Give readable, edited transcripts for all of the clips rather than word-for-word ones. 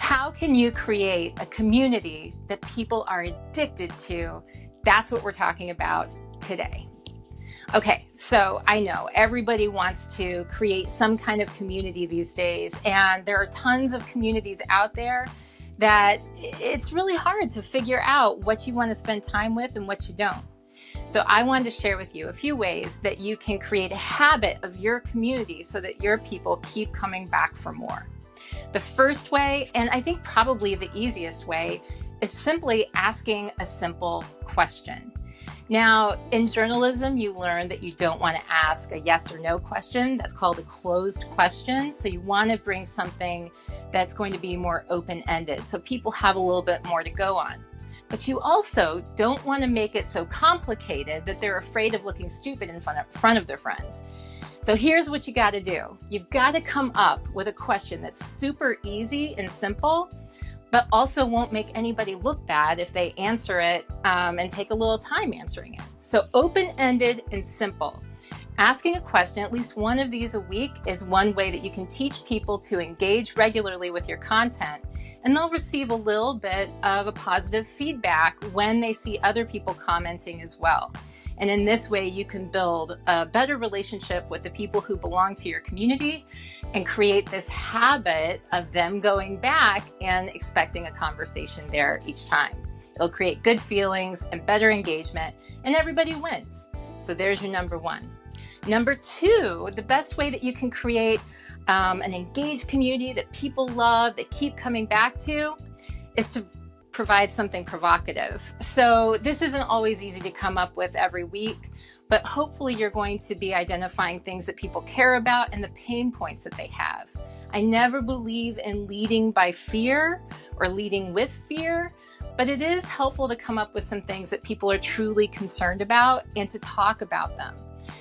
How can you create a community that people are addicted to? That's what we're talking about today. Okay, so I know everybody wants to create some kind of community these days, and there are tons of communities out there that it's really hard to figure out what you want to spend time with and what you don't. So I wanted to share with you a few ways that you can create a habit of your community so that your people keep coming back for more. The first way, and I think probably the easiest way, is simply asking a simple question. Now, in journalism, you learn that you don't want to ask a yes or no question. That's called a closed question. So you want to bring something that's going to be more open-ended, so people have a little bit more to go on. But you also don't want to make it so complicated that they're afraid of looking stupid in front of their friends. So here's what you got to do. You've got to come up with a question that's super easy and simple, but also won't make anybody look bad if they answer it and take a little time answering it. So open-ended and simple. Asking a question, at least one of these a week, is one way that you can teach people to engage regularly with your content, and they'll receive a little bit of a positive feedback when they see other people commenting as well. And in this way, you can build a better relationship with the people who belong to your community and create this habit of them going back and expecting a conversation there each time. It'll create good feelings and better engagement, and everybody wins. So there's your number one. Number two, the best way that you can create an engaged community that people love, that keep coming back to, is to provide something provocative. So this isn't always easy to come up with every week, but hopefully you're going to be identifying things that people care about and the pain points that they have. I never believe in leading by fear or leading with fear, but it is helpful to come up with some things that people are truly concerned about and to talk about them.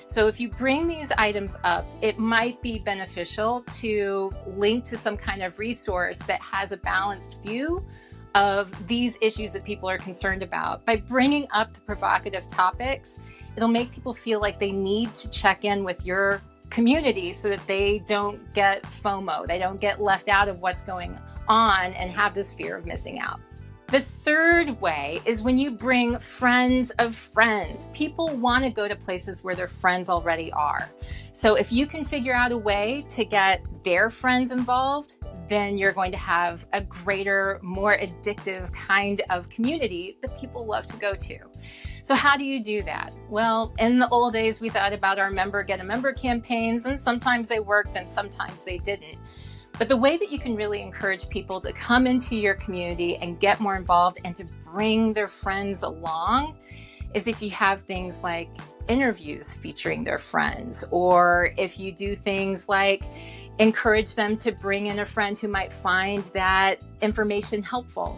So if you bring these items up, it might be beneficial to link to some kind of resource that has a balanced view of these issues that people are concerned about. By bringing up the provocative topics, it'll make people feel like they need to check in with your community so that they don't get FOMO, they don't get left out of what's going on and have this fear of missing out. The third way is when you bring friends of friends. People want to go to places where their friends already are. So if you can figure out a way to get their friends involved, then you're going to have a greater, more addictive kind of community that people love to go to. So how do you do that? Well, in the old days, we thought about our member get a member campaigns, and sometimes they worked and sometimes they didn't. But the way that you can really encourage people to come into your community and get more involved and to bring their friends along is if you have things like interviews featuring their friends, or if you do things like encourage them to bring in a friend who might find that information helpful.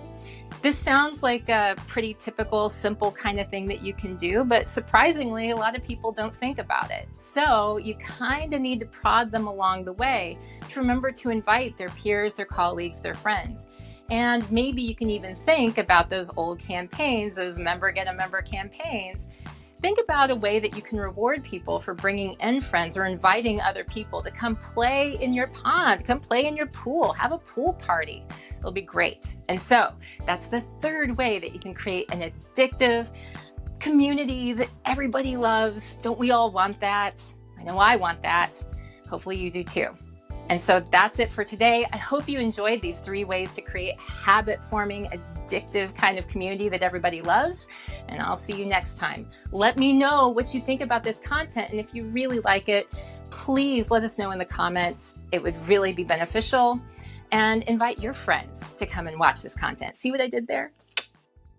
This sounds like a pretty typical, simple kind of thing that you can do, but surprisingly, a lot of people don't think about it. So you kind of need to prod them along the way to remember to invite their peers, their colleagues, their friends. And maybe you can even think about those old campaigns, those member get a member campaigns. Think about a way that you can reward people for bringing in friends or inviting other people to come play in your pond, come play in your pool, have a pool party. It'll be great. And so that's the third way that you can create an addictive community that everybody loves. Don't we all want that? I know I want that. Hopefully you do too. And so that's it for today. I hope you enjoyed these 3 ways to create habit-forming, addictive kind of community that everybody loves. And I'll see you next time. Let me know what you think about this content. And if you really like it, please let us know in the comments. It would really be beneficial. And invite your friends to come and watch this content. See what I did there?